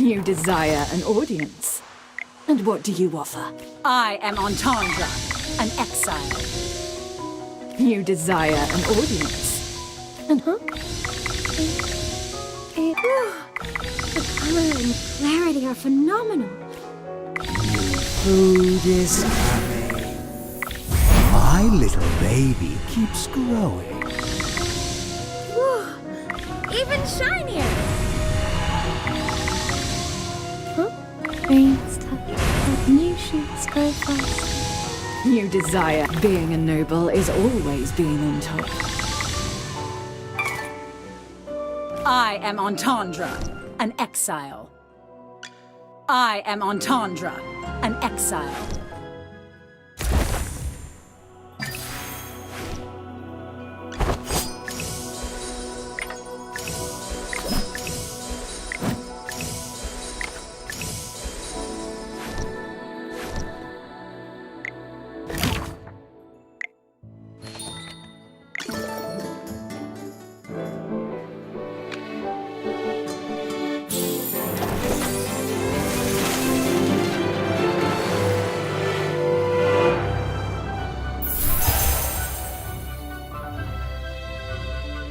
You desire an audience. And what do you offer? I am Entendre, an exile. You desire an audience. And The color and clarity are phenomenal. Food is coming. My little baby keeps growing. Whew, even shinier. Rain's touch, like new shoots grow fast. you desire. Being a noble is always being on top. I am Entendre, an exile. I am Entendre, an exile.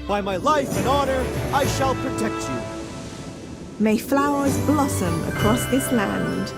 By my life and honor, I shall protect you. May flowers blossom across this land.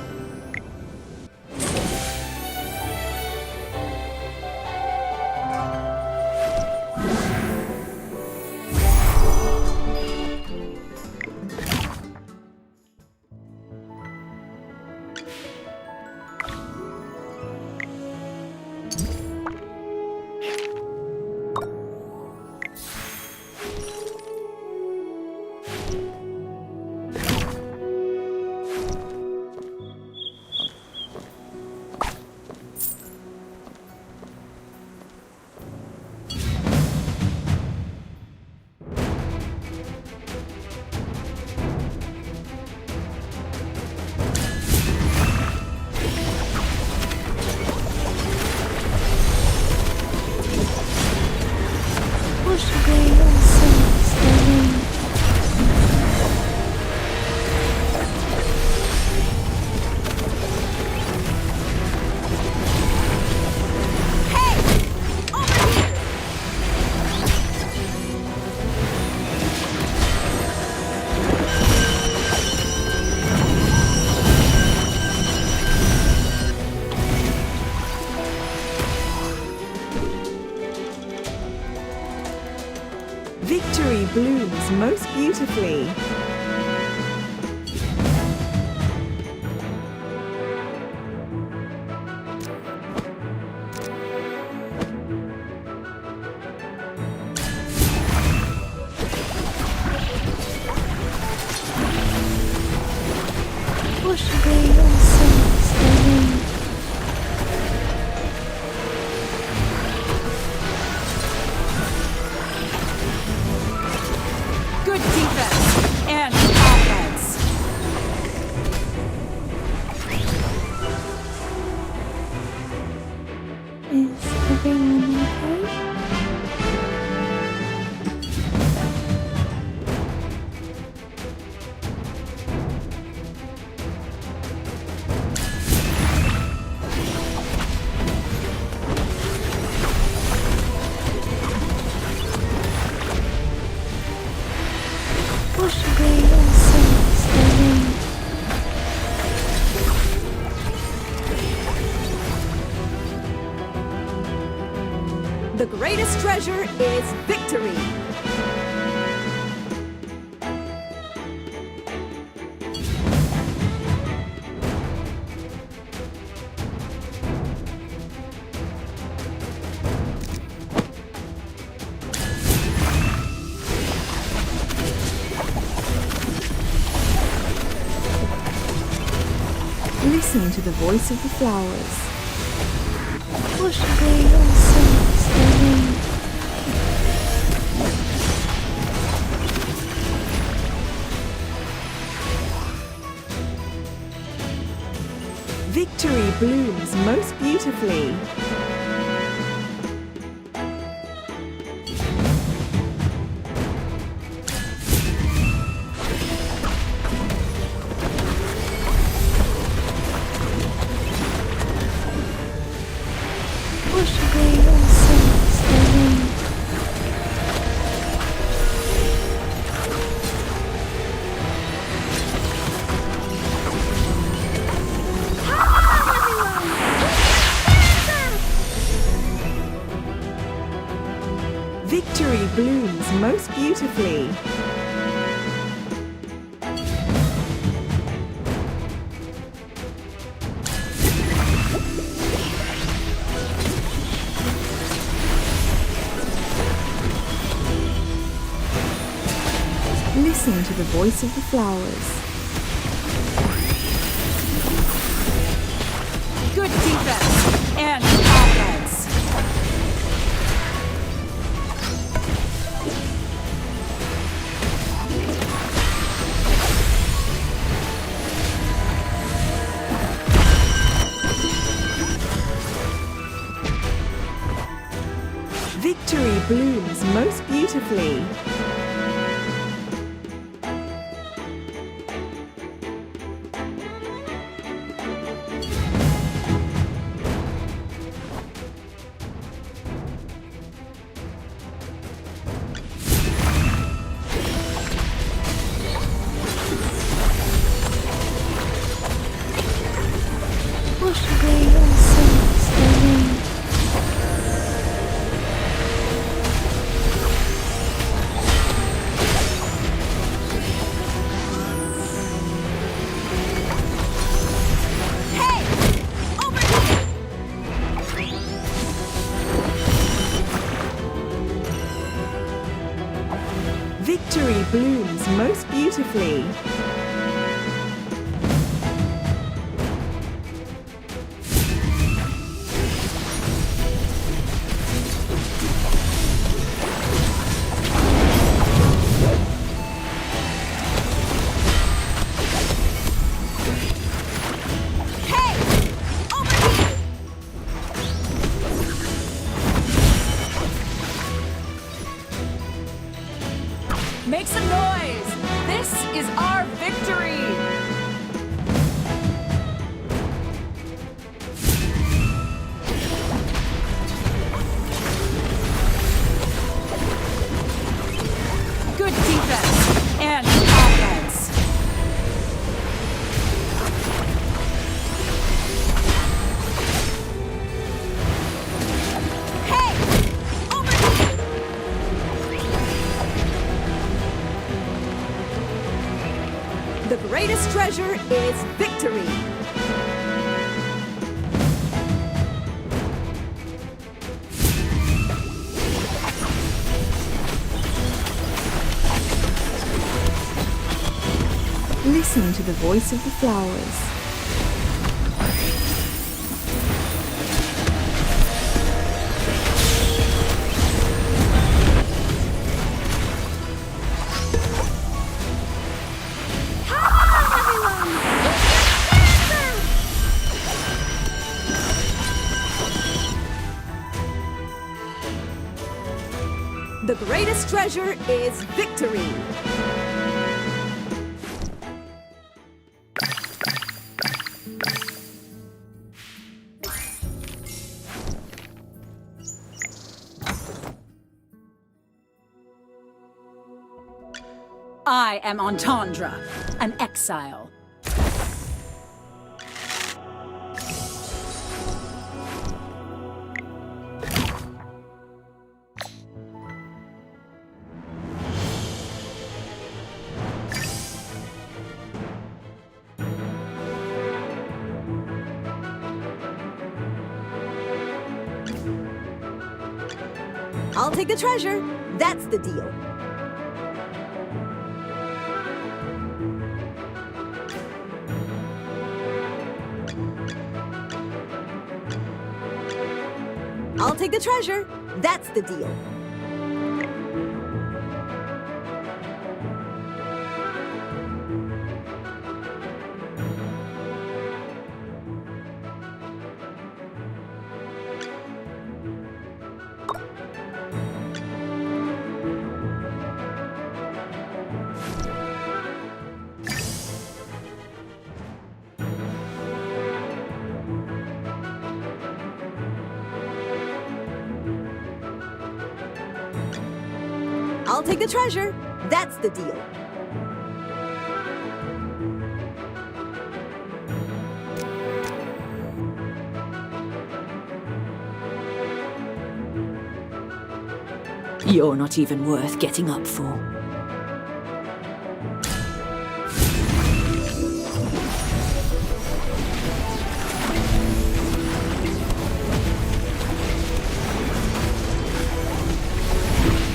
Victory blooms most beautifully. Wash away all sins, the wind. Good defense and offense. Is everyone okay? Wash away all sins, the wind. The greatest treasure is victory. Listen to the voice of the flowers. Wash away all sins, the wind. Victory blooms most beautifully. Possibly also studying. Victory blooms most beautifully. Listen to the voice of the flowers. Good defense and offense. Victory blooms most beautifully. Possibly also studying. Victory blooms most beautifully. Make some noise! This is our victory! Good defense and offense. The greatest treasure is victory. Listen to the voice of the flowers. The greatest treasure is victory. I am Entendre, an exile. I'll take the treasure. That's the deal. I'll take the treasure. That's the deal. I'll take the treasure. That's the deal. You're not even worth getting up for.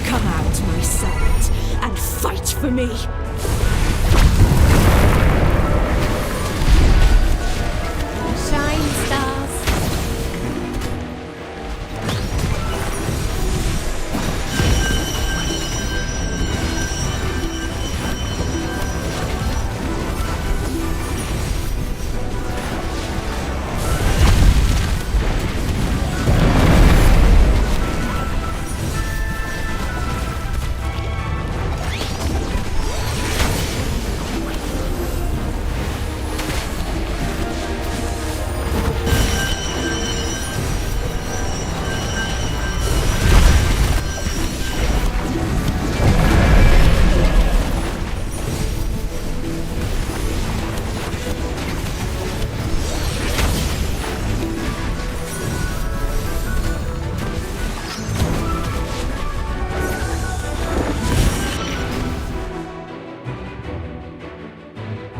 Come out, my servant, and fight for me! Shine, stars.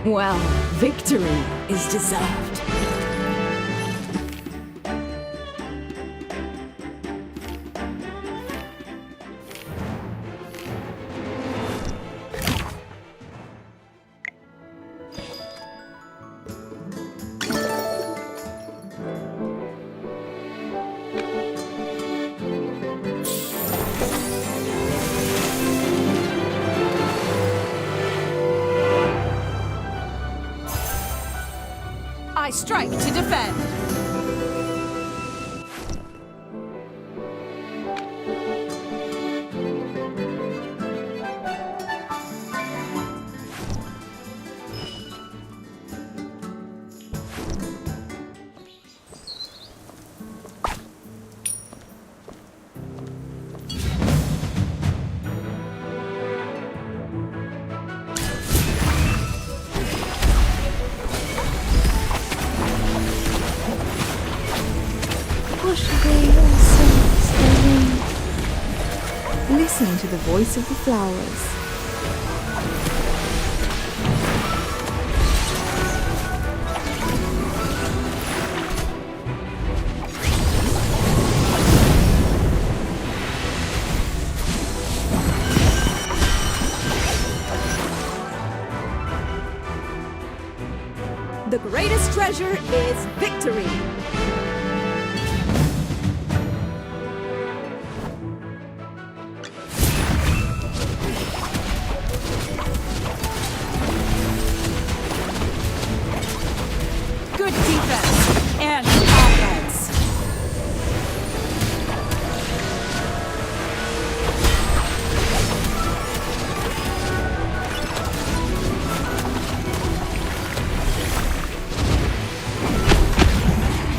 Well, victory is deserved. I strike to defend. Wash away all sins therein. Listen to the voice of the flowers. The greatest treasure is victory. Good defense and offense.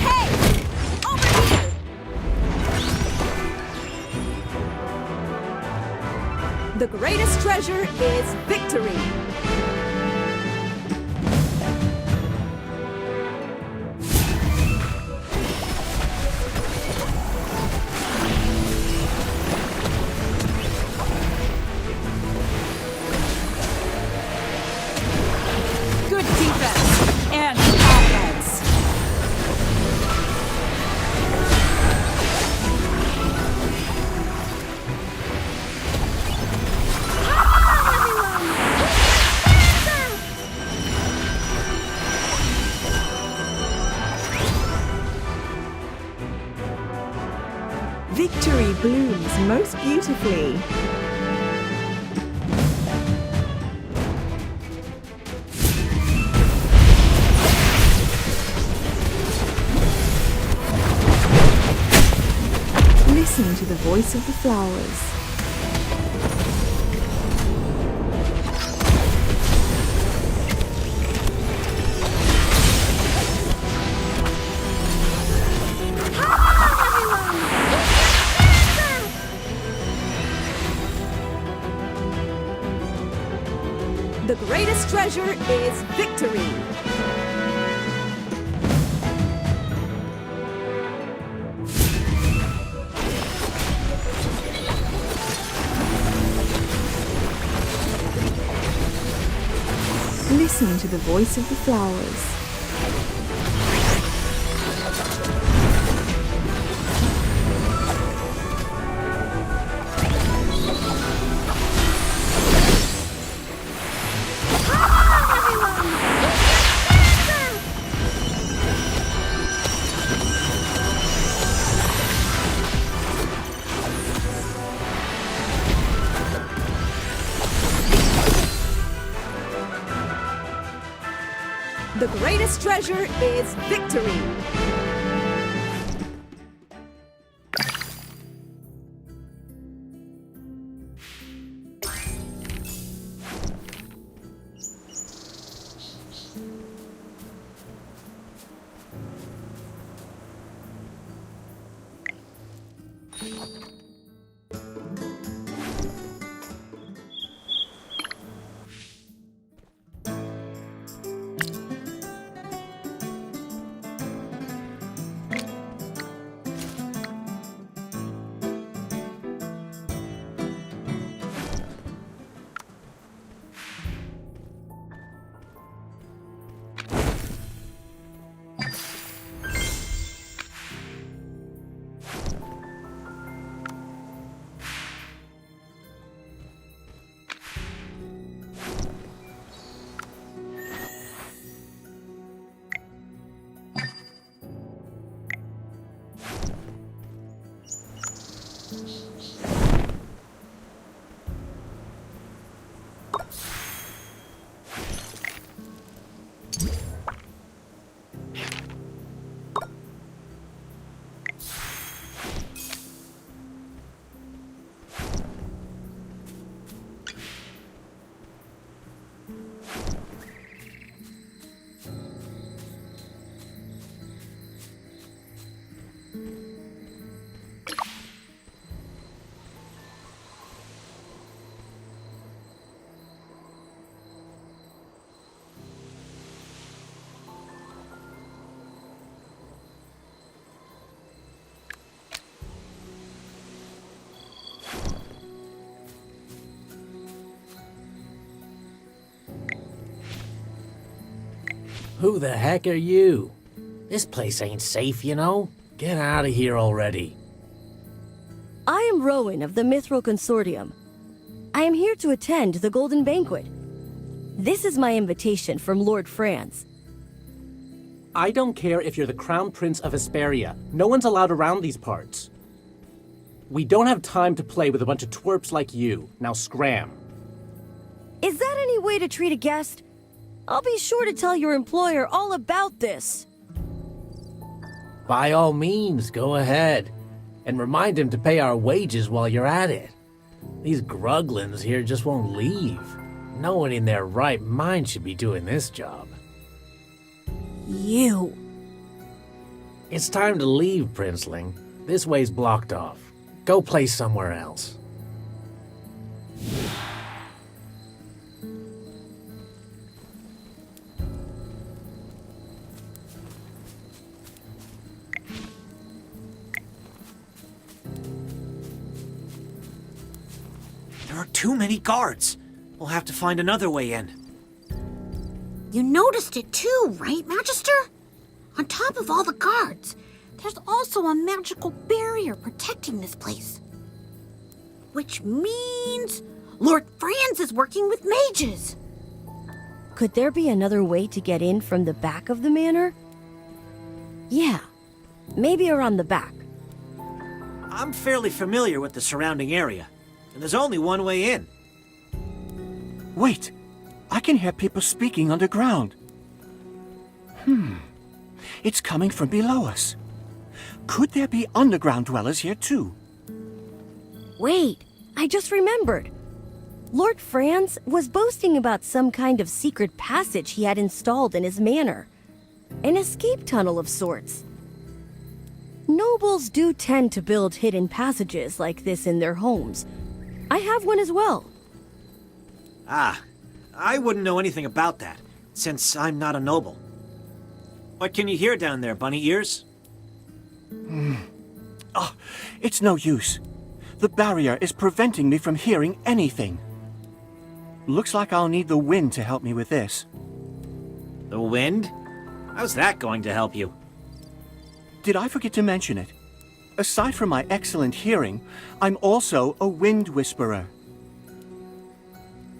Hey! Over here! The greatest treasure is victory. Good defense and offense. Victory blooms most beautifully. Listen to the voice of the flowers. greatest treasure is victory. Listen to the voice of the flowers. The greatest treasure is victory. Who the heck are you? This place ain't safe, you know? Get out of here already. I am Rowan of the Mithril Consortium. I am here to attend the Golden Banquet. This is my invitation from Lord Franz. I don't care if you're the Crown Prince of Hesperia. No one's allowed around these parts. We don't have time to play with a bunch of twerps like you. Now scram. Is that any way to treat a guest? I'll be sure to tell your employer all about this. By all means, go ahead. And remind him to pay our wages while you're at it. These gruglins here just won't leave. No one in their right mind should be doing this job. You. It's time to leave, Princeling. This way's blocked off. Go play somewhere else. There are too many guards. We'll have to find another way in. You noticed it too, right, Magister? On top of all the guards, there's also a magical barrier protecting this place. Which means Lord Franz is working with mages. Could there be another way to get in from the back of the manor? Yeah, maybe around the back. I'm fairly familiar with the surrounding area, and there's only one way in. Wait! I can hear people speaking underground. It's coming from below us. Could there be underground dwellers here too? Wait, I just remembered. Lord Franz was boasting about some kind of secret passage he had installed in his manor. An escape tunnel of sorts. Nobles do tend to build hidden passages like this in their homes. I have one as well. Ah, I wouldn't know anything about that, since I'm not a noble. What can you hear down there, bunny ears? It's no use. The barrier is preventing me from hearing anything. Looks like I'll need the wind to help me with this. The wind? How's that going to help you? Did I forget to mention it? Aside from my excellent hearing, I'm also a wind whisperer.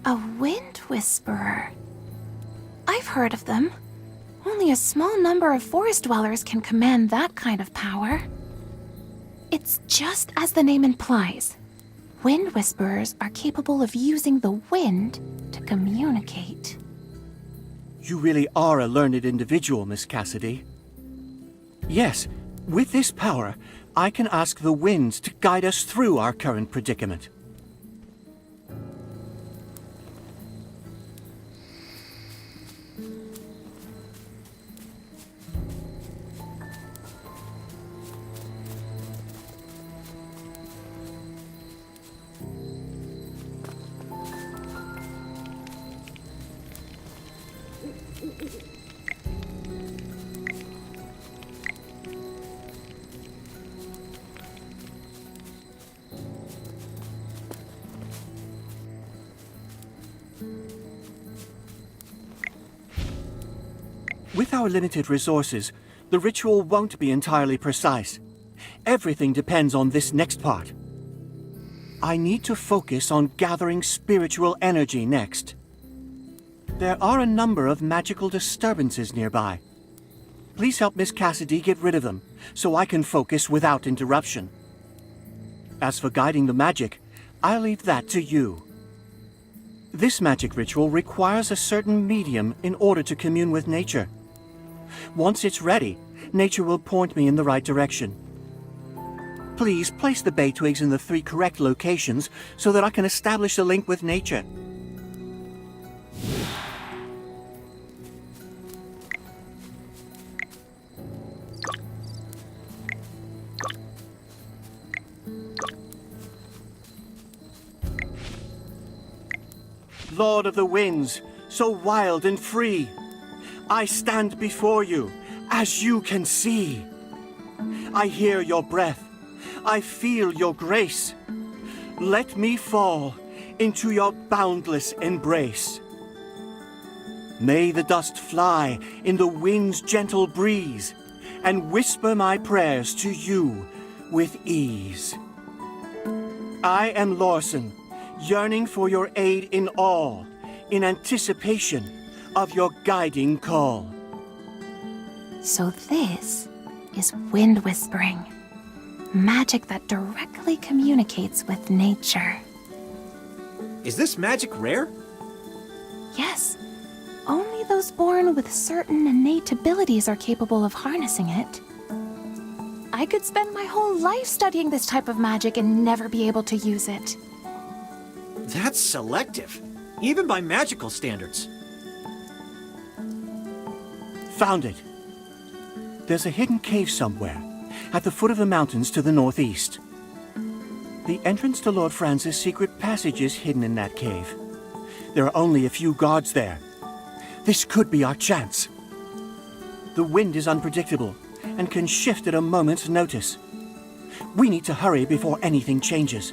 A wind whisperer. I've heard of them. Only a small number of forest dwellers can command that kind of power. It's just as the name implies. Wind whisperers are capable of using the wind to communicate. You really are a learned individual, Miss Cassidy. Yes, with this power, I can ask the winds to guide us through our current predicament. With our limited resources, the ritual won't be entirely precise. Everything depends on this next part. I need to focus on gathering spiritual energy next. There are a number of magical disturbances nearby. Please help Miss Cassidy get rid of them, so I can focus without interruption. As for guiding the magic, I'll leave that to you. This magic ritual requires a certain medium in order to commune with nature. Once it's ready, nature will point me in the right direction. Please place the bay twigs in the 3 correct locations so that I can establish a link with nature. Lord of the winds, so wild and free, I stand before you, as you can see. I hear your breath, I feel your grace. Let me fall into your boundless embrace. May the dust fly in the wind's gentle breeze, and whisper my prayers to you with ease. I am Lawson, yearning for your aid in all, in anticipation of your guiding call. So this is wind whispering. Magic that directly communicates with nature. Is this magic rare? Yes, only those born with certain innate abilities are capable of harnessing it. I could spend my whole life studying this type of magic and never be able to use it. That's selective, even by magical standards. Found it. There's a hidden cave somewhere, at the foot of the mountains to the northeast. The entrance to Lord Franz's secret passage is hidden in that cave. There are only a few guards there. This could be our chance. The wind is unpredictable and can shift at a moment's notice. We need to hurry before anything changes.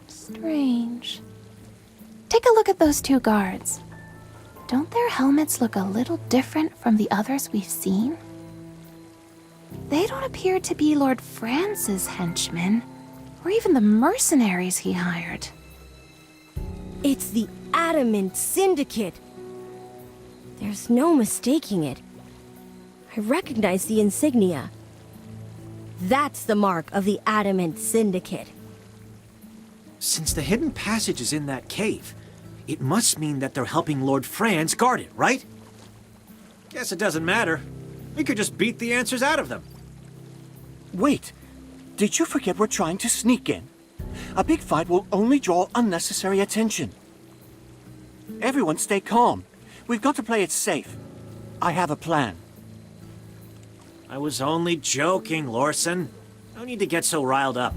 Strange. Take a look at those 2 guards. Don't their helmets look a little different from the others we've seen? They don't appear to be Lord Franz's henchmen, or even the mercenaries he hired. It's the Adamant Syndicate. There's no mistaking it. I recognize the insignia. That's the mark of the Adamant Syndicate. Since the hidden passage is in that cave, it must mean that they're helping Lord Franz guard it, right? Guess it doesn't matter. We could just beat the answers out of them. Wait, did you forget we're trying to sneak in? A big fight will only draw unnecessary attention. Everyone stay calm. We've got to play it safe. I have a plan. I was only joking, Lorson. No need to get so riled up.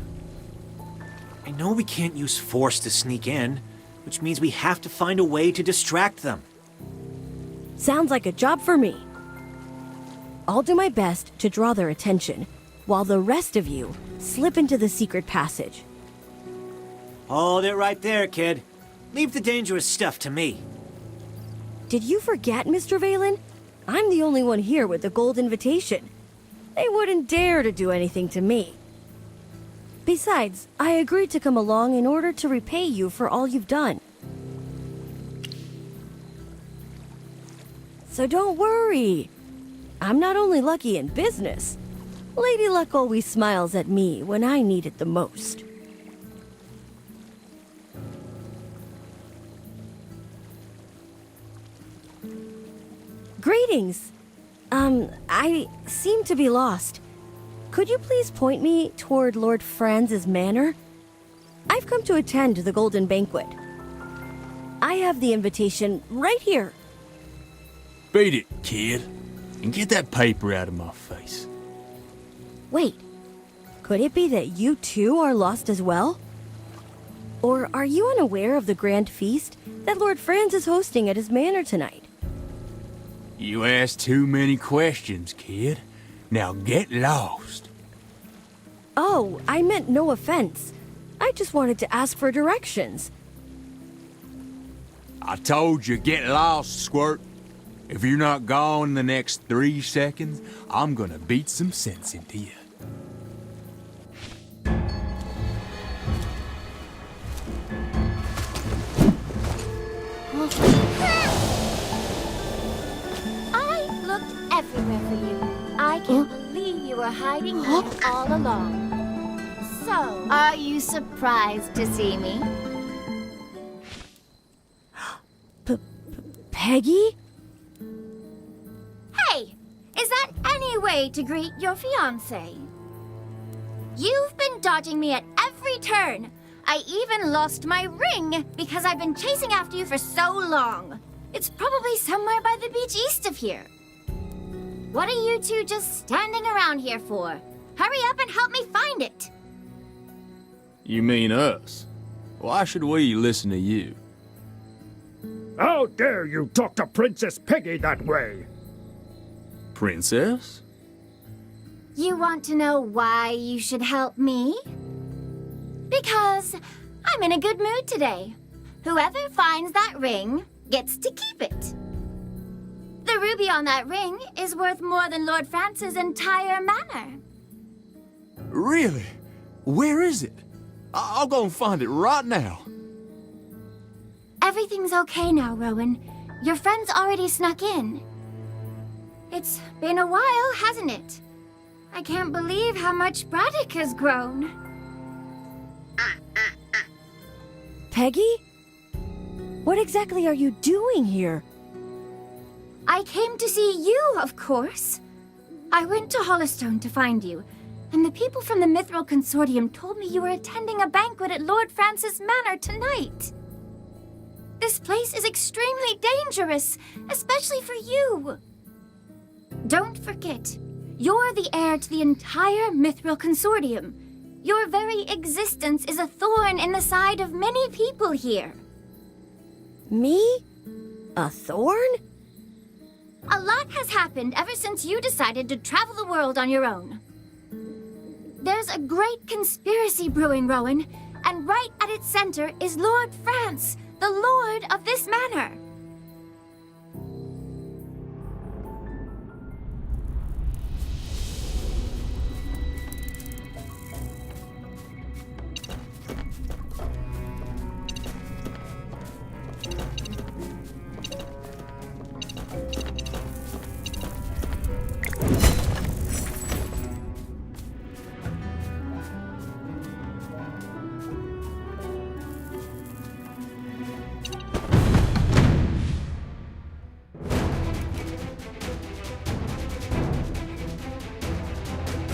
I know we can't use force to sneak in, which means we have to find a way to distract them. Sounds like a job for me. I'll do my best to draw their attention, while the rest of you slip into the secret passage. Hold it right there, kid. Leave the dangerous stuff to me. Did you forget, Mr. Valen? I'm the only one here with the gold invitation. They wouldn't dare to do anything to me. Besides, I agreed to come along in order to repay you for all you've done. So don't worry. I'm not only lucky in business. Lady Luck always smiles at me when I need it the most. Greetings. I seem to be lost. Could you please point me toward Lord Franz's manor? I've come to attend the Golden Banquet. I have the invitation right here. Beat it, kid, and get that paper out of my face. Wait, could it be that you too are lost as well? Or are you unaware of the grand feast that Lord Franz is hosting at his manor tonight? You ask too many questions, kid. Now get lost. Oh, I meant no offense. I just wanted to ask for directions. I told you, get lost, Squirt. If you're not gone in the next 3 seconds, I'm gonna beat some sense into you. I looked everywhere for you. I can't believe you were hiding here all along. So, are you surprised to see me? Peggy? Hey, is that any way to greet your fiancé? You've been dodging me at every turn. I even lost my ring because I've been chasing after you for so long. It's probably somewhere by the beach east of here. What are you two just standing around here for? Hurry up and help me find it. You mean us? Why should we listen to you? How dare you talk to Princess Peggy that way? Princess? You want to know why you should help me? Because I'm in a good mood today. Whoever finds that ring gets to keep it. The ruby on that ring is worth more than Lord Franz's entire manor. Really? Where is it? I'll go and find it right now. Everything's okay now, Rowan. Your friend's already snuck in. It's been a while, hasn't it? I can't believe how much Braddock has grown. Peggy? What exactly are you doing here? I came to see you, of course. I went to Hollowstone to find you, and the people from the Mithril Consortium told me you were attending a banquet at Lord Franz's manor tonight. This place is extremely dangerous, especially for you. Don't forget, you're the heir to the entire Mithril Consortium. Your very existence is a thorn in the side of many people here. Me? A thorn? A lot has happened ever since you decided to travel the world on your own. There's a great conspiracy brewing, Rowan, and right at its center is Lord Franz, the lord of this manor.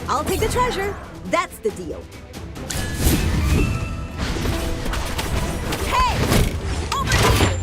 I'll take the treasure. That's the deal. Hey! Over here!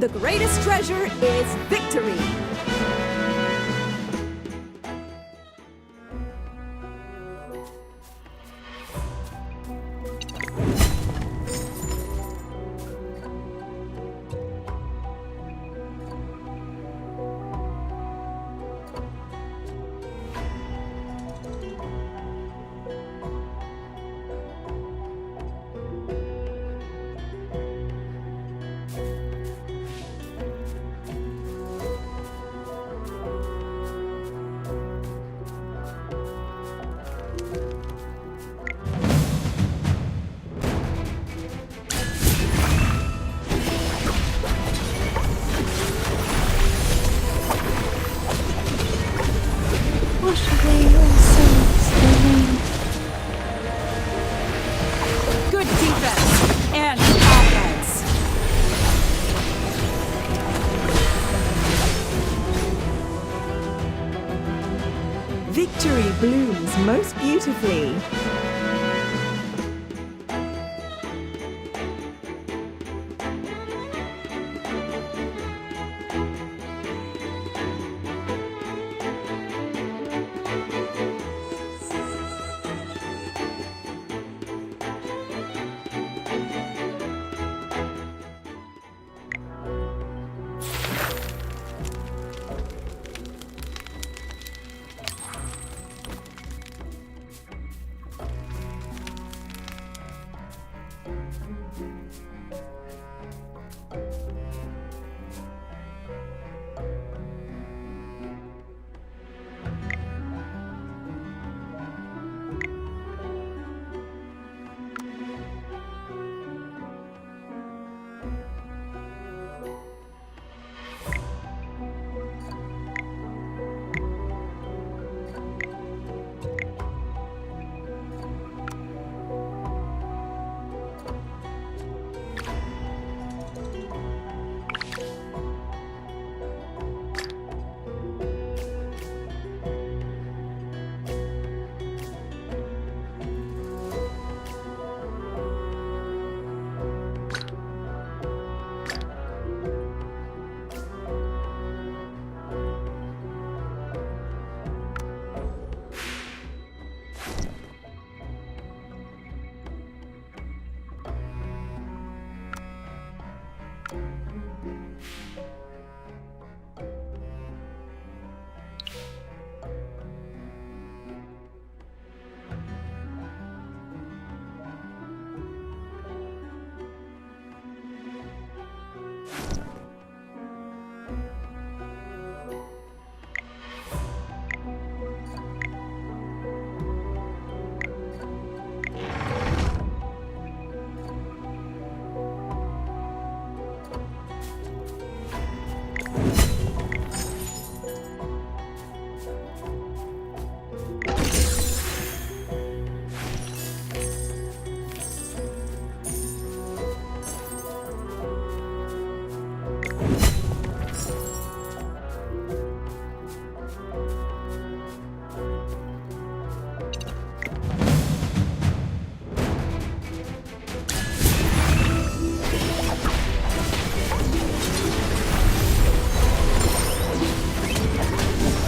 The greatest treasure is victory. Wash away your souls, the rain. Good defense and offense. Victory blooms most beautifully.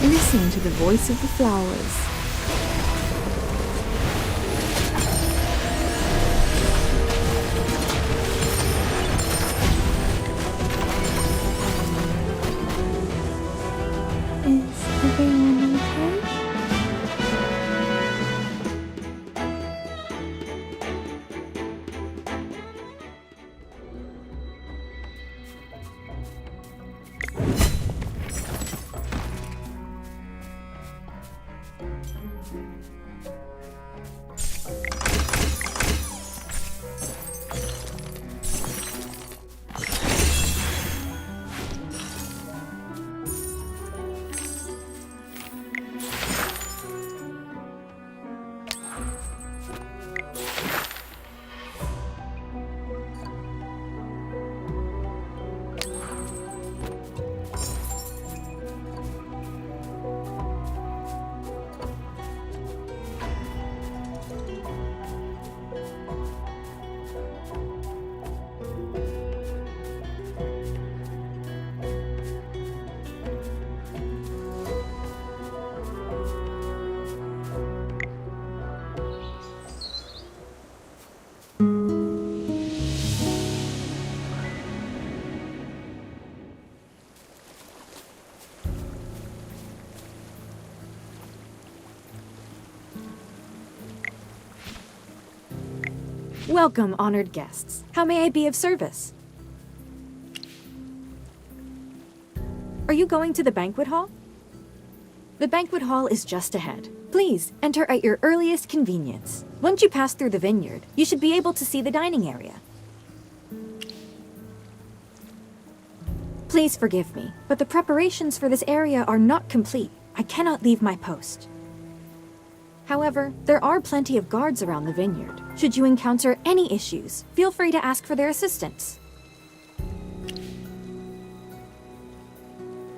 Listen to the voice of the flowers. Is everyone okay? Welcome, honored guests. How may I be of service? Are you going to the banquet hall? The banquet hall is just ahead. Please, enter at your earliest convenience. Once you pass through the vineyard, you should be able to see the dining area. Please forgive me, but the preparations for this area are not complete. I cannot leave my post. However, there are plenty of guards around the vineyard. Should you encounter any issues, feel free to ask for their assistance.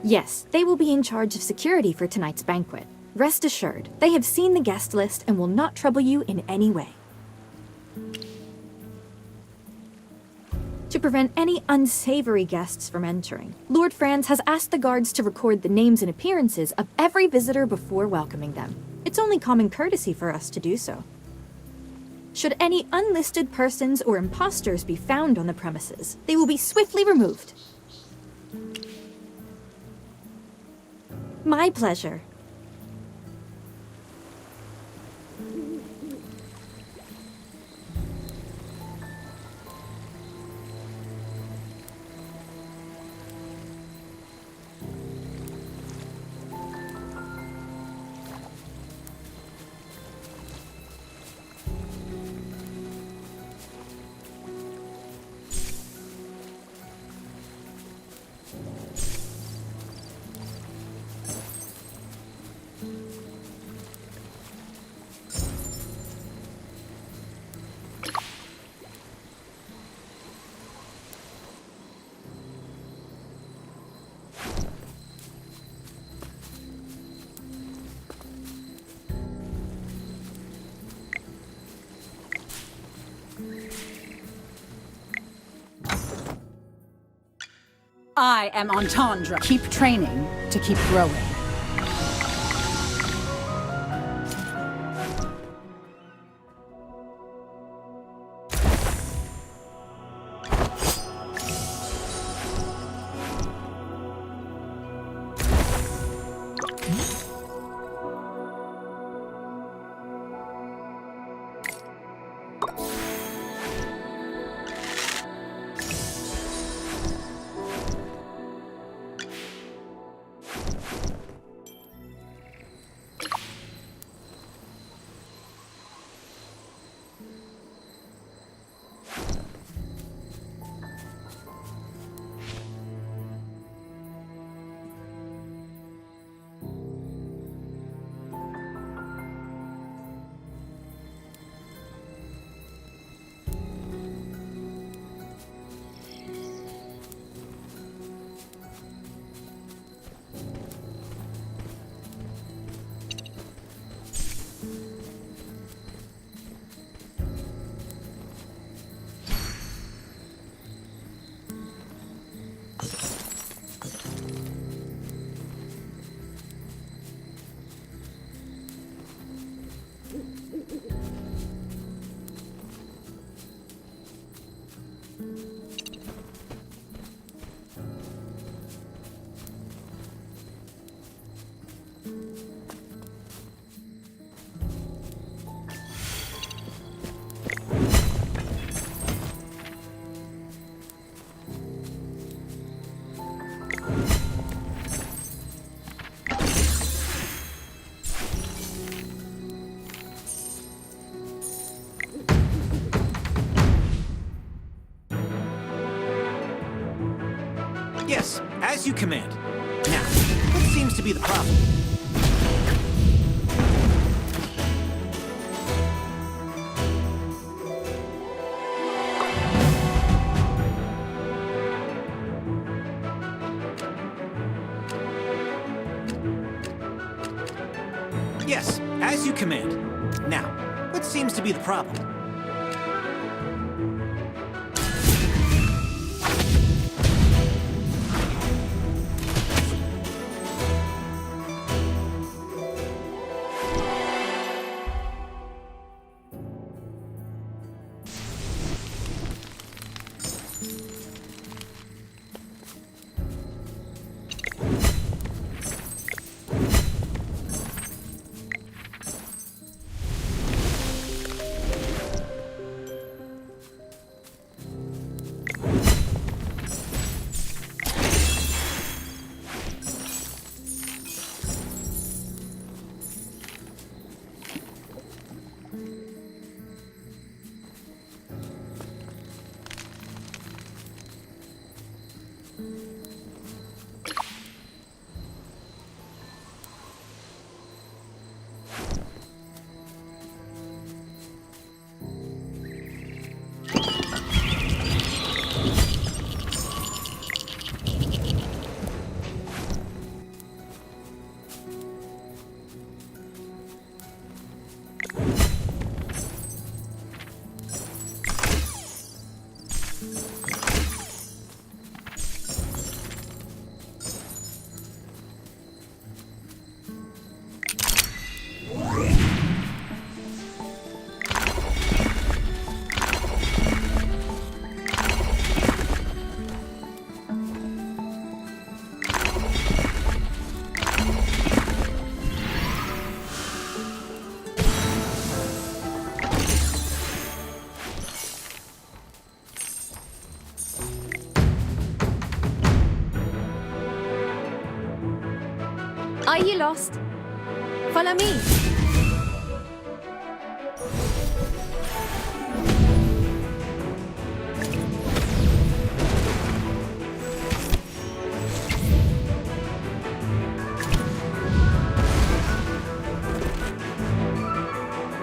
Yes, they will be in charge of security for tonight's banquet. Rest assured, they have seen the guest list and will not trouble you in any way. To prevent any unsavory guests from entering, Lord Franz has asked the guards to record the names and appearances of every visitor before welcoming them. It's only common courtesy for us to do so. Should any unlisted persons or imposters be found on the premises, they will be swiftly removed. My pleasure. I am Entendre. Keep training to keep growing. as you command. Now, what seems to be the problem? Yes, as you command. Now, what seems to be the problem? Are you lost? Follow me.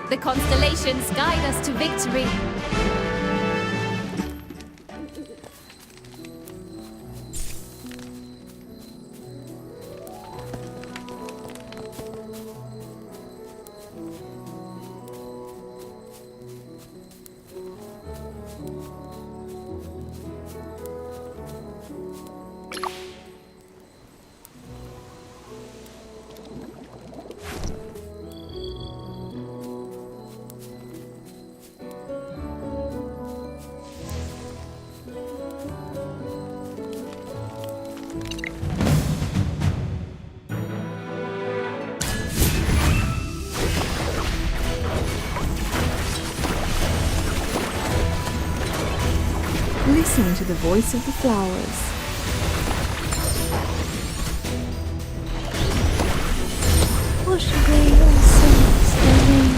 The constellations guide us to victory. Listen to the voice of the flowers. Wash away all sins, the rain.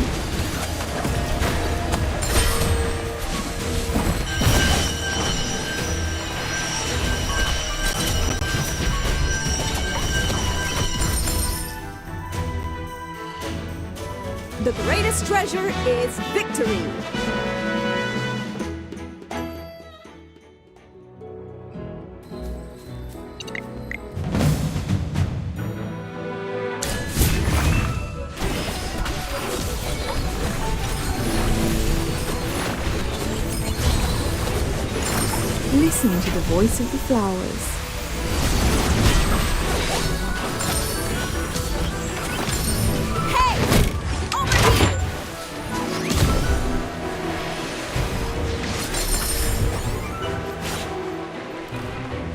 The greatest treasure is victory. Listen to the voice of the flowers.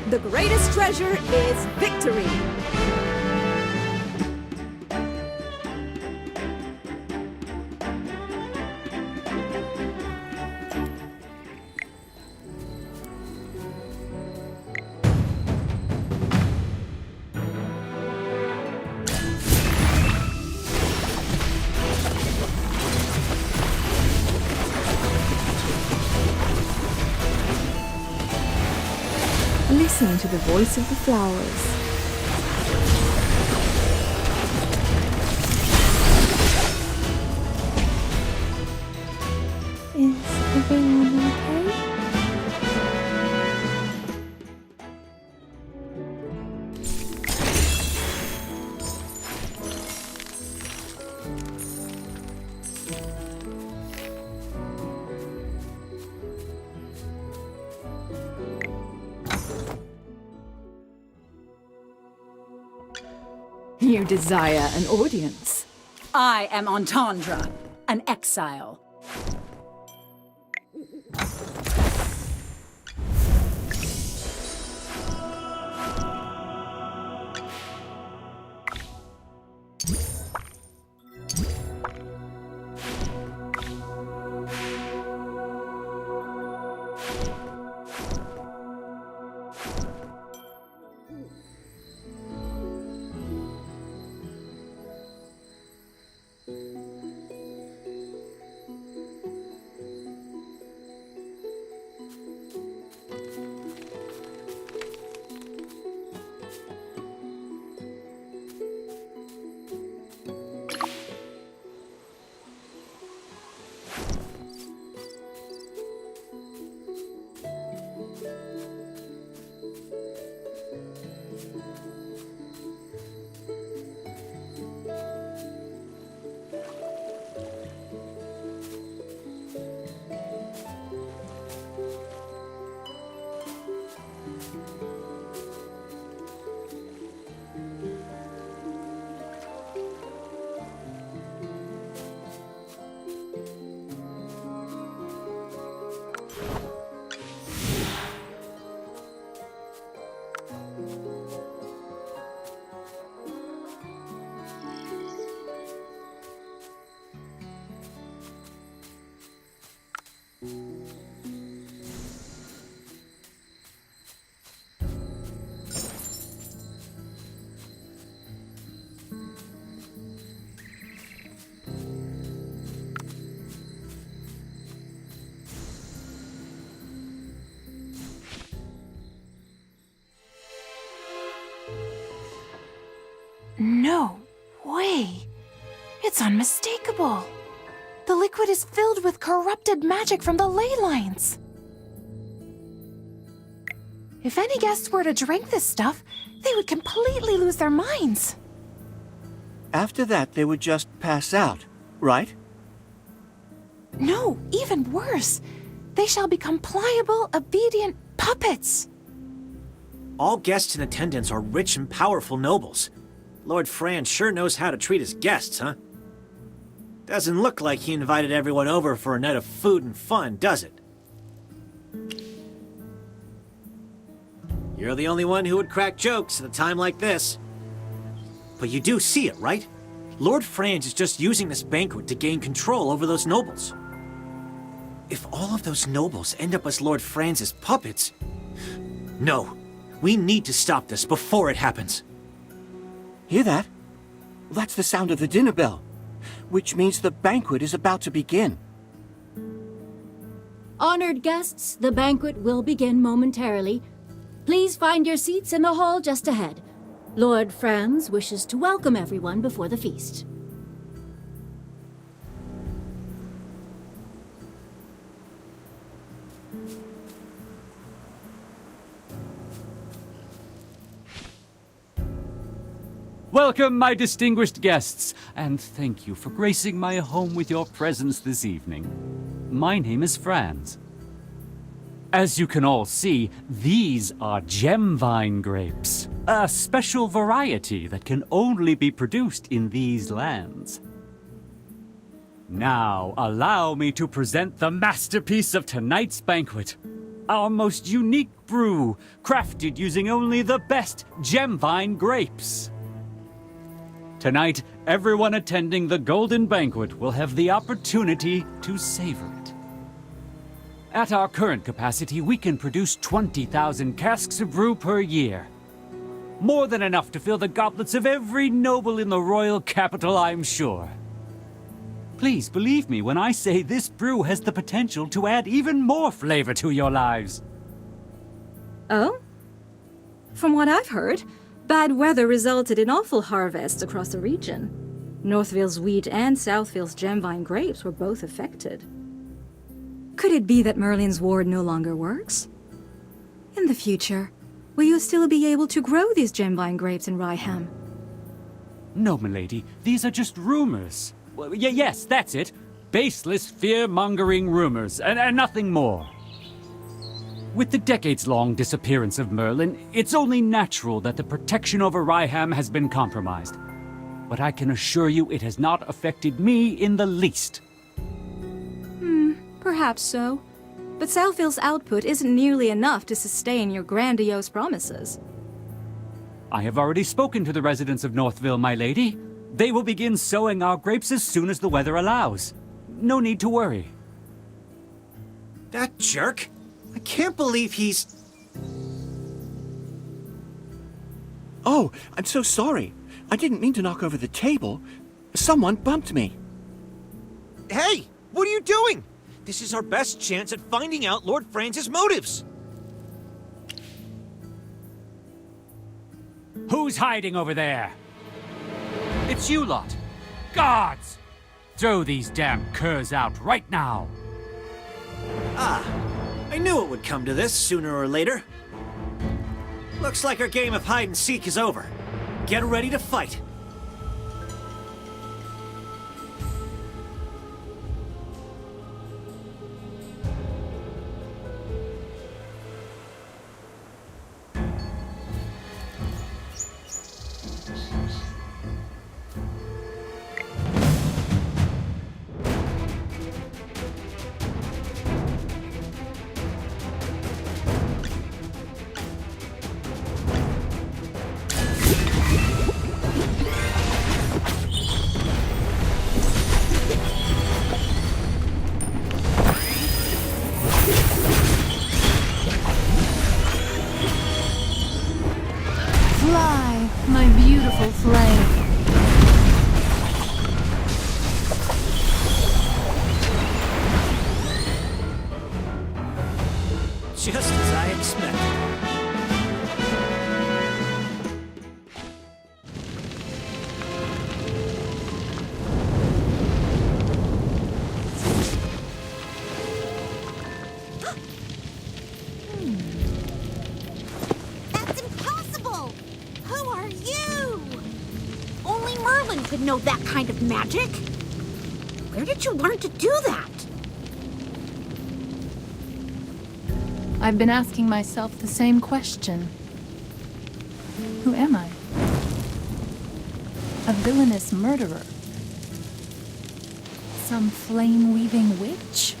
The greatest treasure is victory. Listen listen to the voice of the flowers. Is everyone okay? You desire an audience. I am Entendre, an exile. No way! It's unmistakable! The liquid is filled with corrupted magic from the ley lines! If any guests were to drink this stuff, they would completely lose their minds! After that, they would just pass out, right? No, even worse! They shall become pliable, obedient puppets! All guests in attendance are rich and powerful nobles. Lord Fran sure knows how to treat his guests, huh? Doesn't look like he invited everyone over for a night of food and fun, does it? You're the only one who would crack jokes at a time like this. But you do see it, right? Lord Franz is just using this banquet to gain control over those nobles. If all of those nobles end up as Lord Franz's puppets... No, we need to stop this before it happens. Hear that? That's the sound of the dinner bell, which means the banquet is about to begin. Honored guests, the banquet will begin momentarily. Please find your seats in the hall just ahead. Lord Franz wishes to welcome everyone before the feast. Welcome, my distinguished guests, and thank you for gracing my home with your presence this evening. My name is Franz. As you can all see, these are gemvine grapes, a special variety that can only be produced in these lands. Now, allow me to present the masterpiece of tonight's banquet, our most unique brew, crafted using only the best gemvine grapes. Tonight, everyone attending the Golden Banquet will have the opportunity to savor it. At our current capacity, we can produce 20,000 casks of brew per year. More than enough to fill the goblets of every noble in the royal capital, I'm sure. Please believe me when I say this brew has the potential to add even more flavor to your lives. Oh? From what I've heard, bad weather resulted in awful harvests across the region. Northville's wheat and Southville's gemvine grapes were both affected. Could it be that Merlin's ward no longer works? In the future, will you still be able to grow these gemvine grapes in Ryham? No, milady, these are just rumors. Well, yes, that's it. Baseless, fear-mongering rumors, and nothing more. With the decades-long disappearance of Merlin, it's only natural that the protection over Ryham has been compromised. But I can assure you it has not affected me in the least. Perhaps so. But Southville's output isn't nearly enough to sustain your grandiose promises. I have already spoken to the residents of Northville, my lady. They will begin sowing our grapes as soon as the weather allows. No need to worry. That jerk? I can't believe he's... Oh, I'm so sorry. I didn't mean to knock over the table. Someone bumped me. Hey! What are you doing? This is our best chance at finding out Lord Franz's motives. Who's hiding over there? It's you lot. Guards! Throw these damn curs out right now. Ah, I knew it would come to this sooner or later. Looks like our game of hide and seek is over. Get ready to fight. Fly, my beautiful flame. Just as I expected. That's impossible! Who are you? Only Merlin could know that kind of magic. Where did you learn to do that? I've been asking myself the same question. Who am I? A villainous murderer? Some flame-weaving witch?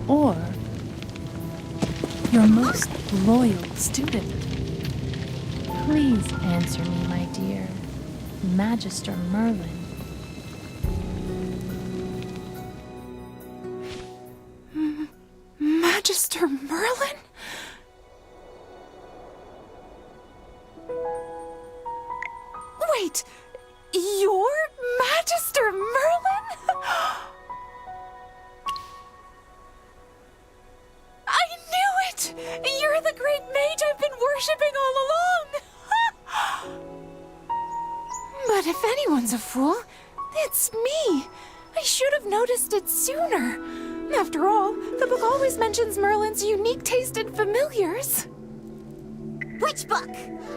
Or your most loyal student? Please answer me, my dear Magister Merlin. Magister Merlin? Wait, you're Magister Merlin? I knew it! You're the great mage I've been worshipping all along! But if anyone's a fool, it's me. I should have noticed it sooner. After all, the book always mentions Merlin's unique taste in familiars. Which book?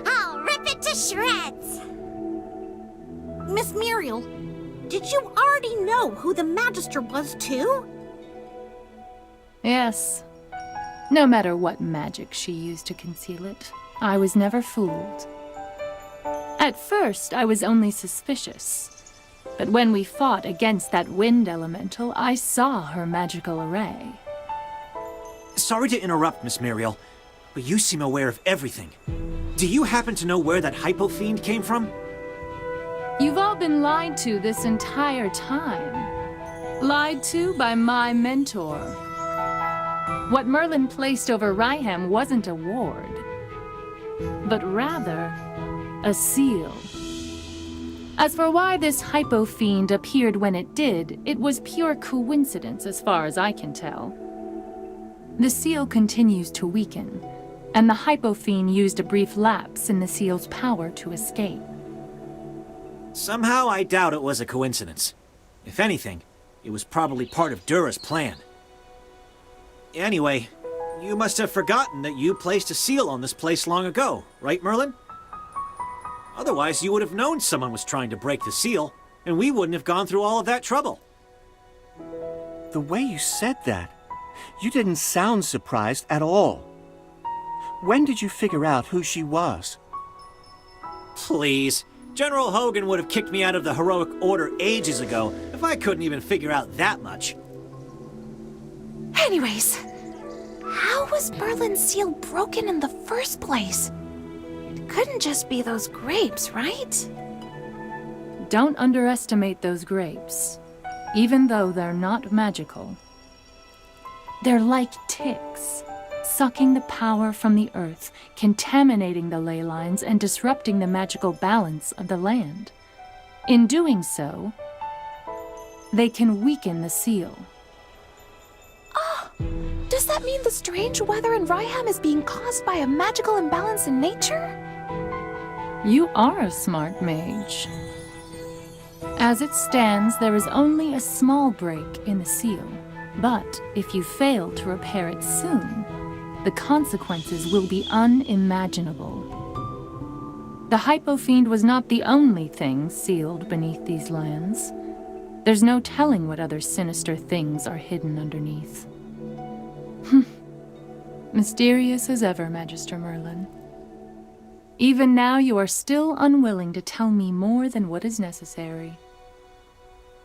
I'll rip it to shreds! Miss Muriel, did you already know who the Magister was, too? Yes. No matter what magic she used to conceal it, I was never fooled. At first, I was only suspicious. But when we fought against that wind elemental, I saw her magical array. Sorry to interrupt, Miss Muriel, but you seem aware of everything. Do you happen to know where that hypo fiend came from? You've all been lied to this entire time. Lied to by my mentor. What Merlin placed over Ryham wasn't a ward, but rather a seal. As for why this hypo fiend appeared when it did, it was pure coincidence as far as I can tell. The seal continues to weaken, and the Hypofiend used a brief lapse in the seal's power to escape. Somehow I doubt it was a coincidence. If anything, it was probably part of Dura's plan. Anyway, you must have forgotten that you placed a seal on this place long ago, right, Merlin? Otherwise, you would have known someone was trying to break the seal, and we wouldn't have gone through all of that trouble. The way you said that, you didn't sound surprised at all. When did you figure out who she was? Please. General Hogan would have kicked me out of the Heroic Order ages ago if I couldn't even figure out that much. Anyways, how was Merlin's seal broken in the first place? It couldn't just be those grapes, right? Don't underestimate those grapes, even though they're not magical. They're like ticks, sucking the power from the earth, contaminating the ley lines, and disrupting the magical balance of the land. In doing so, they can weaken the seal. Ah! Does that mean the strange weather in Ryham is being caused by a magical imbalance in nature? You are a smart mage. As it stands, there is only a small break in the seal, but if you fail to repair it soon, the consequences will be unimaginable. The Hypofiend was not the only thing sealed beneath these lands. There's no telling what other sinister things are hidden underneath. Mysterious as ever, Magister Merlin. Even now you are still unwilling to tell me more than what is necessary.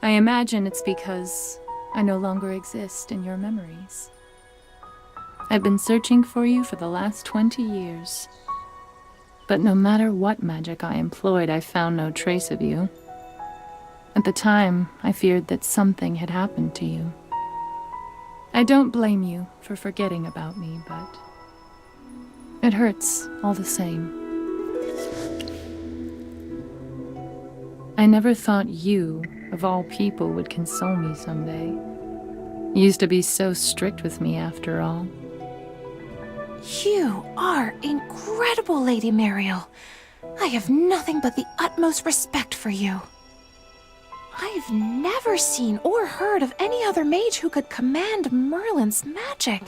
I imagine it's because I no longer exist in your memories. I've been searching for you for the last 20 years. But no matter what magic I employed, I found no trace of you. At the time, I feared that something had happened to you. I don't blame you for forgetting about me, but it hurts all the same. I never thought you, of all people, would console me someday. You used to be so strict with me after all. You are incredible, Lady Mariel. I have nothing but the utmost respect for you. I've never seen or heard of any other mage who could command Merlin's magic.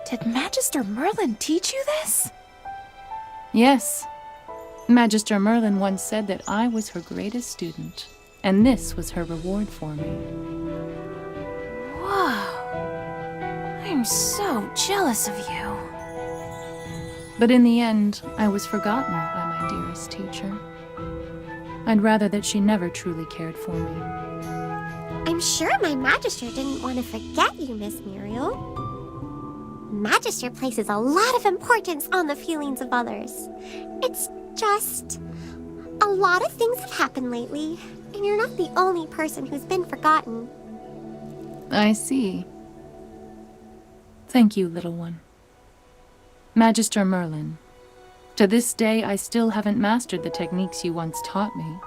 Did Magister Merlin teach you this? Yes. Magister Merlin once said that I was her greatest student, and this was her reward for me. Whoa. I'm so jealous of you. But in the end, I was forgotten by my dearest teacher. I'd rather that she never truly cared for me. I'm sure my Magister didn't want to forget you, Miss Muriel. Magister places a lot of importance on the feelings of others. It's just... a lot of things have happened lately, and you're not the only person who's been forgotten. I see. Thank you, little one. Magister Merlin, to this day I still haven't mastered the techniques you once taught me.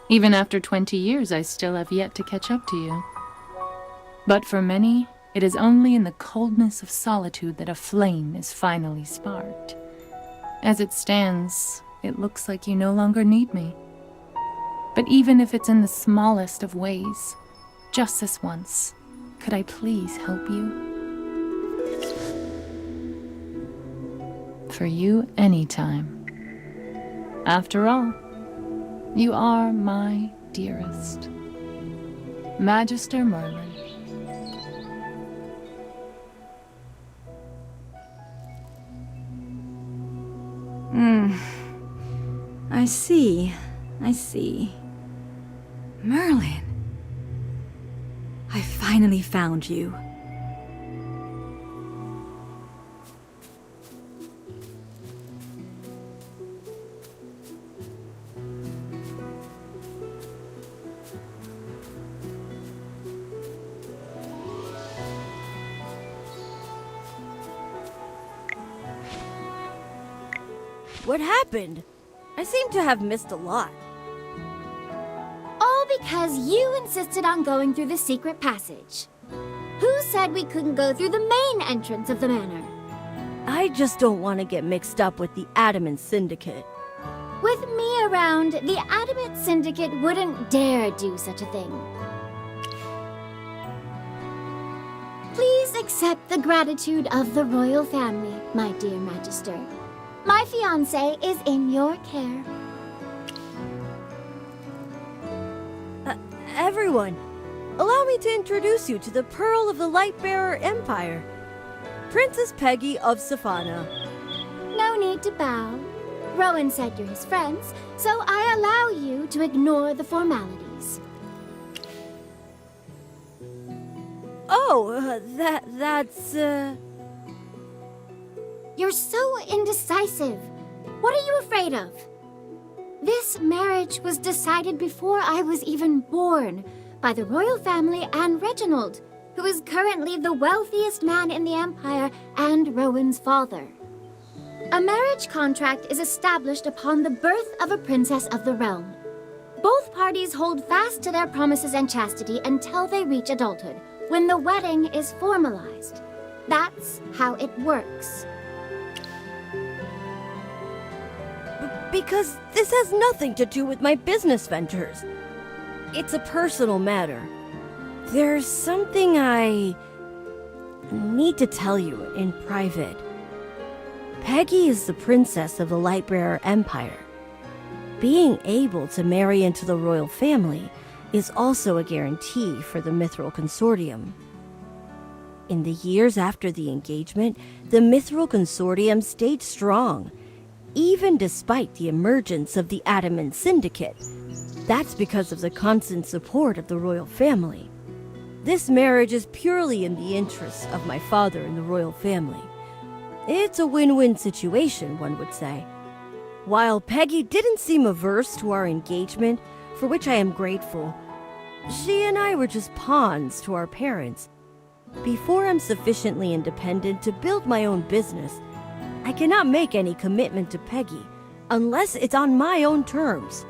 Even after 20 years, I still have yet to catch up to you. But for many, it is only in the coldness of solitude that a flame is finally sparked. As it stands, it looks like you no longer need me. But even if it's in the smallest of ways, just this once, could I please help you? For you, anytime. After all, you are my dearest. Magister Merlin. I see. Merlin. I finally found you. What happened? I seem to have missed a lot. All because you insisted on going through the secret passage. Who said we couldn't go through the main entrance of the manor? I just don't want to get mixed up with the Adamant Syndicate. With me around, the Adamant Syndicate wouldn't dare do such a thing. Please accept the gratitude of the royal family, my dear Magister. My fiancé is in your care. Everyone, allow me to introduce you to the Pearl of the Lightbearer Empire, Princess Peggy of Safana. No need to bow. Rowan said you're his friends, so I allow you to ignore the formalities. Oh, that's... You're so indecisive. What are you afraid of? This marriage was decided before I was even born by the royal family and Reginald, who is currently the wealthiest man in the Empire and Rowan's father. A marriage contract is established upon the birth of a princess of the realm. Both parties hold fast to their promises and chastity until they reach adulthood, when the wedding is formalized. That's how it works. Because this has nothing to do with my business ventures. It's a personal matter. There's something I need to tell you in private. Peggy is the princess of the Lightbearer Empire. Being able to marry into the royal family is also a guarantee for the Mithril Consortium. In the years after the engagement, the Mithril Consortium stayed strong, even despite the emergence of the Adamant Syndicate. That's because of the constant support of the royal family. This marriage is purely in the interests of my father and the royal family. It's a win-win situation, one would say. While Peggy didn't seem averse to our engagement, for which I am grateful, she and I were just pawns to our parents. Before I'm sufficiently independent to build my own business, I cannot make any commitment to Peggy unless it's on my own terms.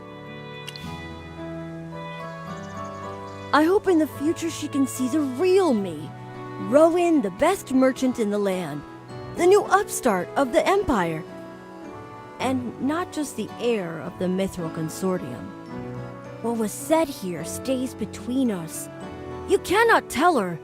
I hope in the future she can see the real me, Rowan, the best merchant in the land, the new upstart of the Empire, and not just the heir of the Mithril Consortium. What was said here stays between us. You cannot tell her.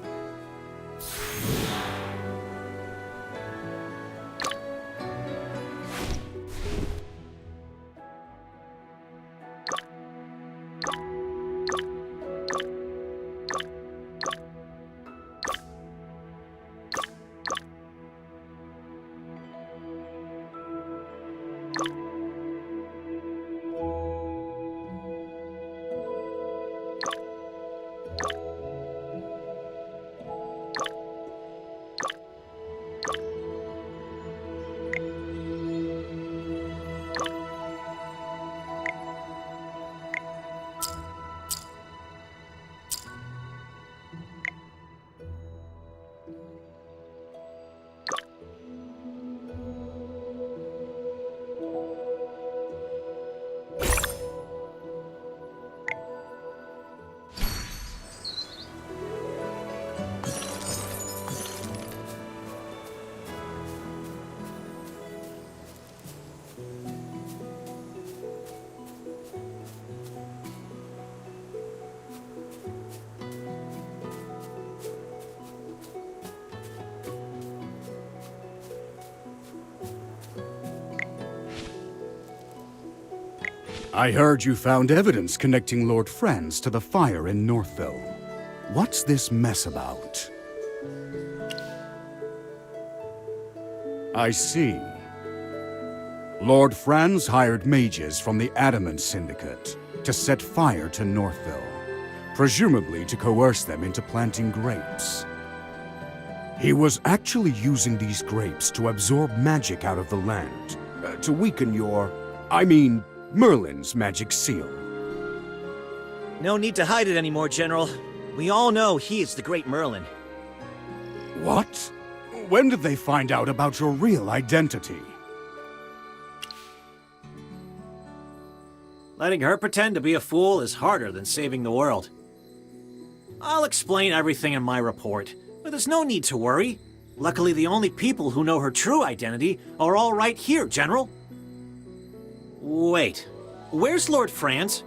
I heard you found evidence connecting Lord Franz to the fire in Northville. What's this mess about? I see. Lord Franz hired mages from the Adamant Syndicate to set fire to Northville, presumably to coerce them into planting grapes. He was actually using these grapes to absorb magic out of the land, to weaken Merlin's magic seal. No need to hide it anymore, General. We all know he is the great Merlin. What? When did they find out about your real identity? Letting her pretend to be a fool is harder than saving the world. I'll explain everything in my report, But there's no need to worry. Luckily, the only people who know her true identity are all right here, General. Wait, where's Lord Franz?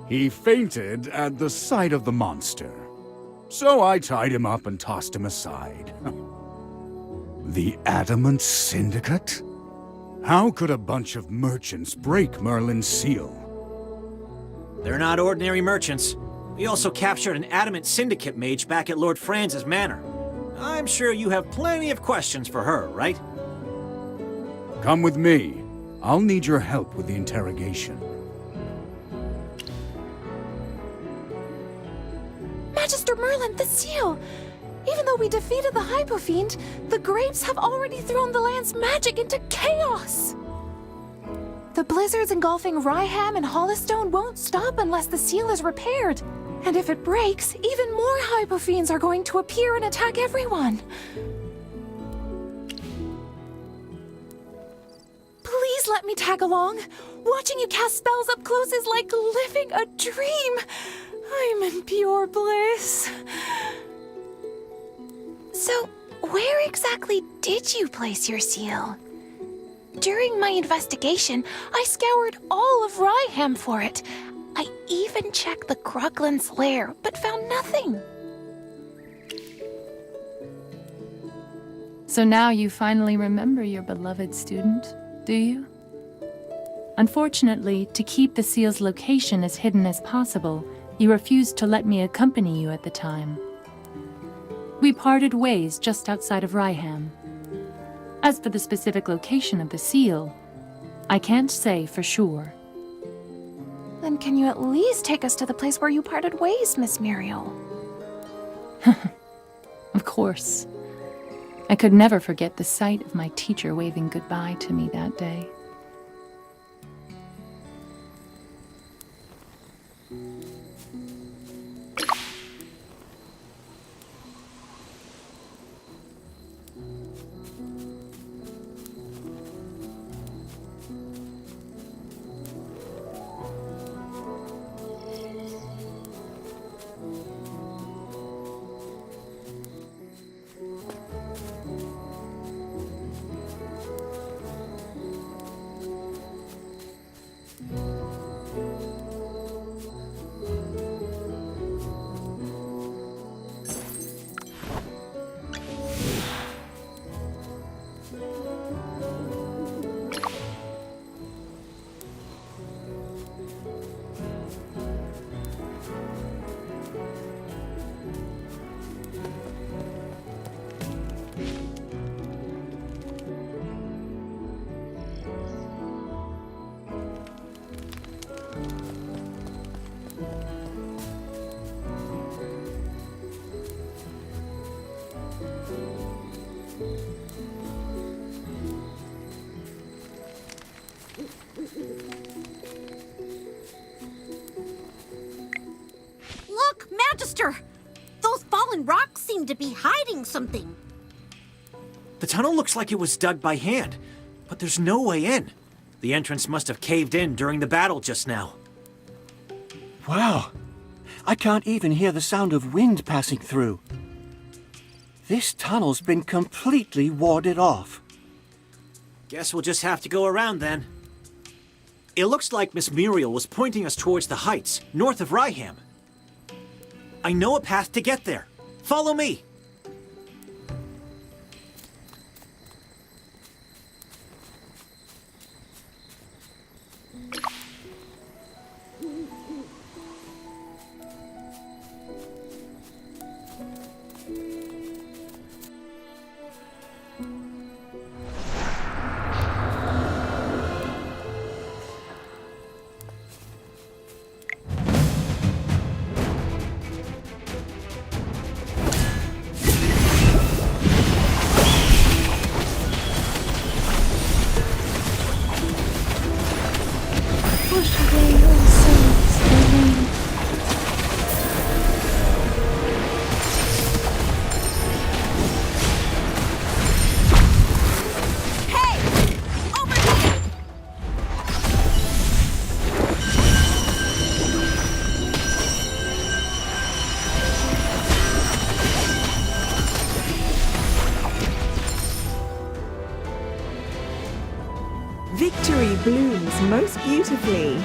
He fainted at the sight of the monster. So I tied him up and tossed him aside. The Adamant Syndicate? How could a bunch of merchants break Merlin's seal? They're not ordinary merchants. We also captured an Adamant Syndicate mage back at Lord Franz's manor. I'm sure you have plenty of questions for her, right? Come with me. I'll need your help with the interrogation. Magister Merlin, the seal! Even though we defeated the Hypofiend, the grapes have already thrown the land's magic into chaos! The blizzards engulfing Ryham and Hollystone won't stop unless the seal is repaired. And if it breaks, even more Hypofiends are going to appear and attack everyone. Please let me tag along. Watching you cast spells up close is like living a dream. I'm in pure bliss. So, where exactly did you place your seal? During my investigation, I scoured all of Ryham for it. I even checked the Gruglin's lair, but found nothing. So now you finally remember your beloved student, do you? Unfortunately, to keep the seal's location as hidden as possible, you refused to let me accompany you at the time. We parted ways just outside of Ryham. As for the specific location of the seal, I can't say for sure. Then can you at least take us to the place where you parted ways, Miss Muriel? Of course. I could never forget the sight of my teacher waving goodbye to me that day. Look, Magister! Those fallen rocks seem to be hiding something. The tunnel looks like it was dug by hand, but there's no way in. The entrance must have caved in during the battle just now. Wow. I can't even hear the sound of wind passing through. This tunnel's been completely warded off. Guess we'll just have to go around then. It looks like Miss Muriel was pointing us towards the heights, north of Ryham. I know a path to get there. Follow me. most beautifully.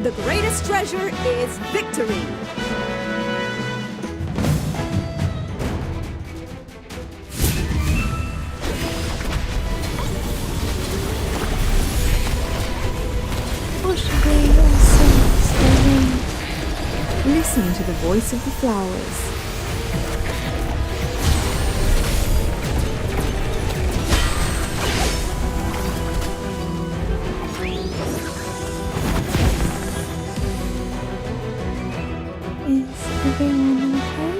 The greatest treasure is victory. Push away all sorrows away. Listen to the voice of the flowers. Is everyone okay?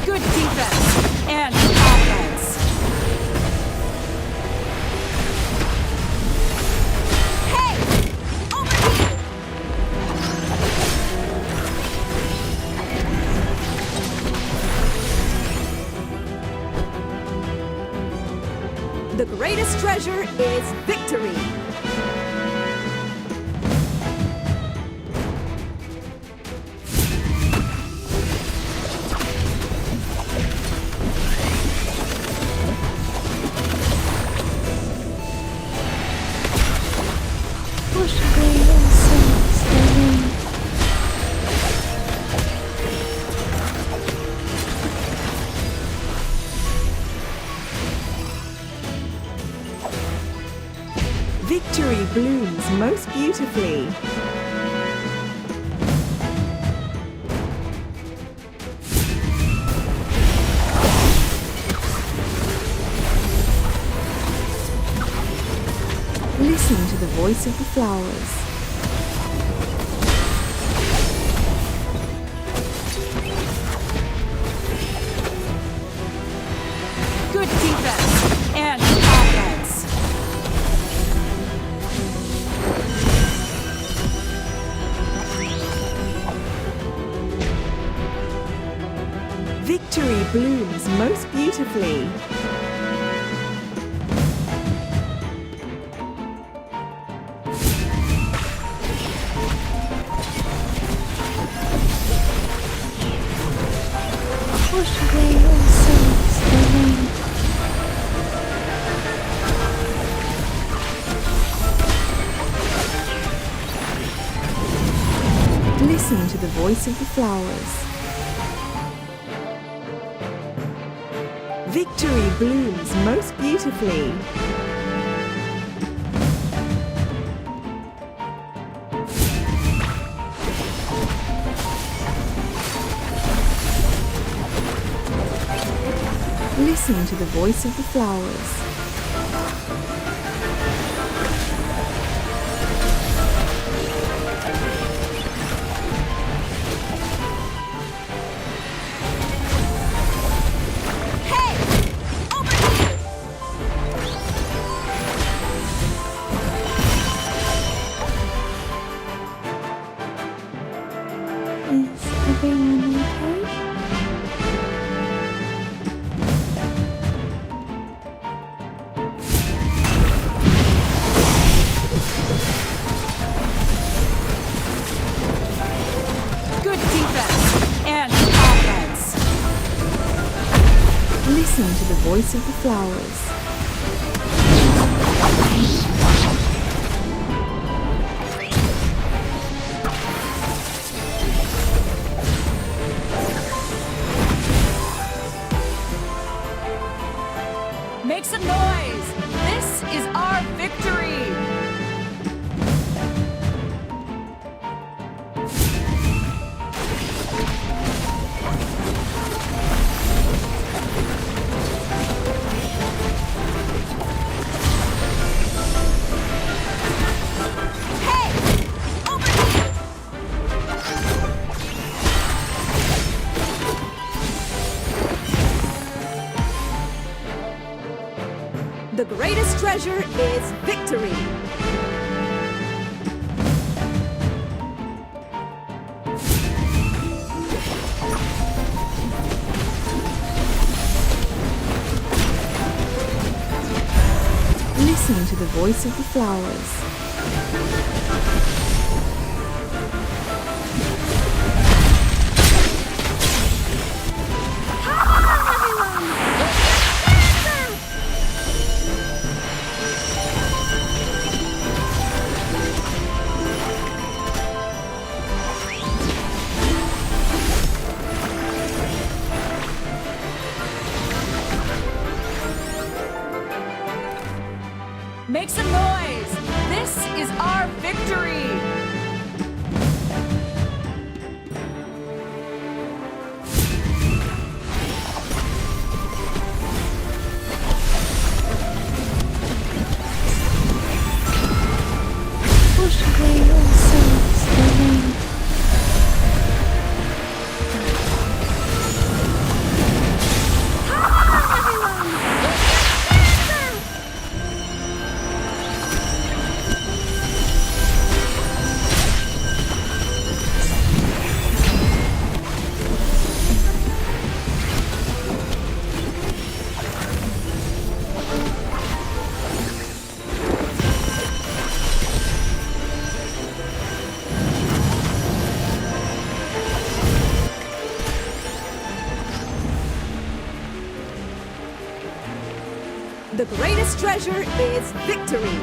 Good defense and offense. Hey! Over here! The greatest treasure is victory. Push away all sorrows away. Victory blooms most beautifully. Listen to the voice of the flowers. Good defense and offense. Victory blooms most beautifully. Push away all sorrows away. Listen to the voice of the flowers. Victory blooms most beautifully. Listen to the voice of the flowers. Is everyone okay? Listen to the voice of the flowers. Make some noise! This is our victory! The greatest treasure is victory. Listen to the voice of the flowers. Make some noise! This is our victory! Push away all souls, the rain. The greatest treasure is victory.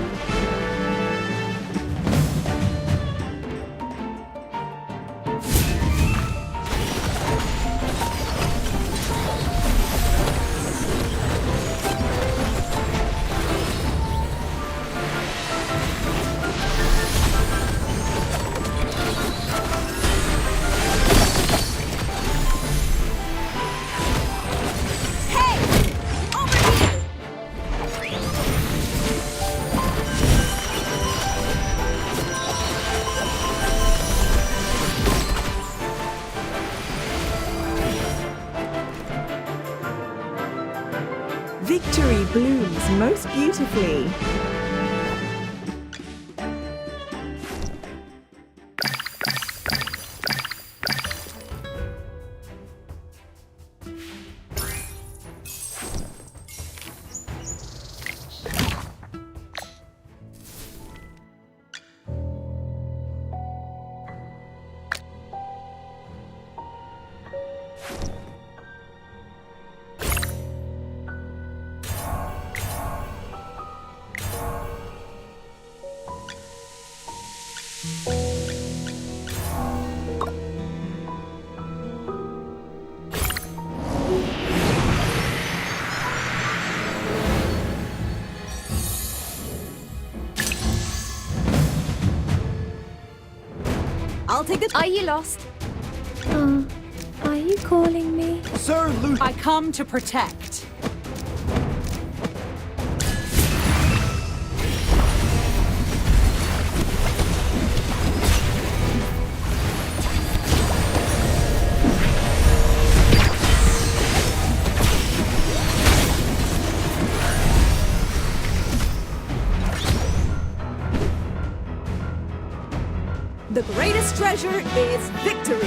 Victory blooms most beautifully. I'll take it. Are you lost? Are you calling me? Sir Lucian! I come to protect. The greatest treasure is victory.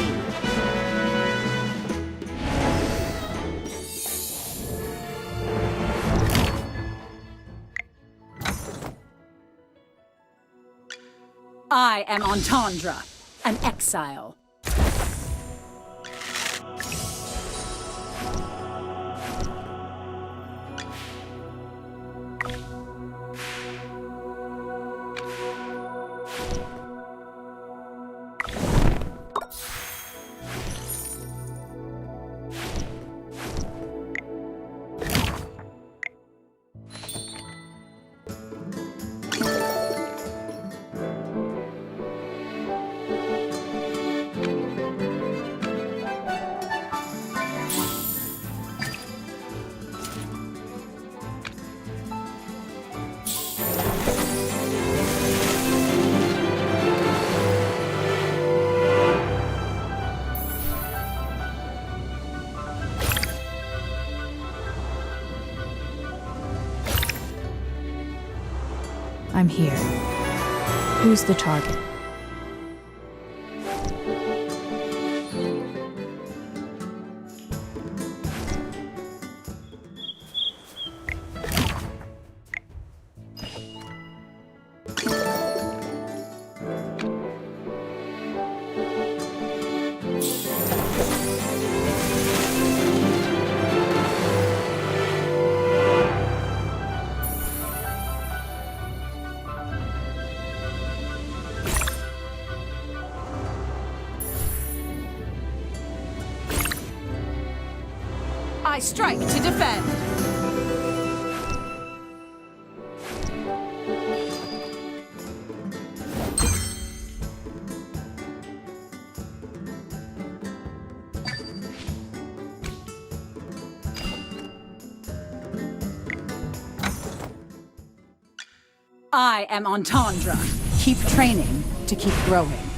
I am Entendre, an exile. I'm here. Who's the target? I strike to defend. I am Entendre. Keep training to keep growing.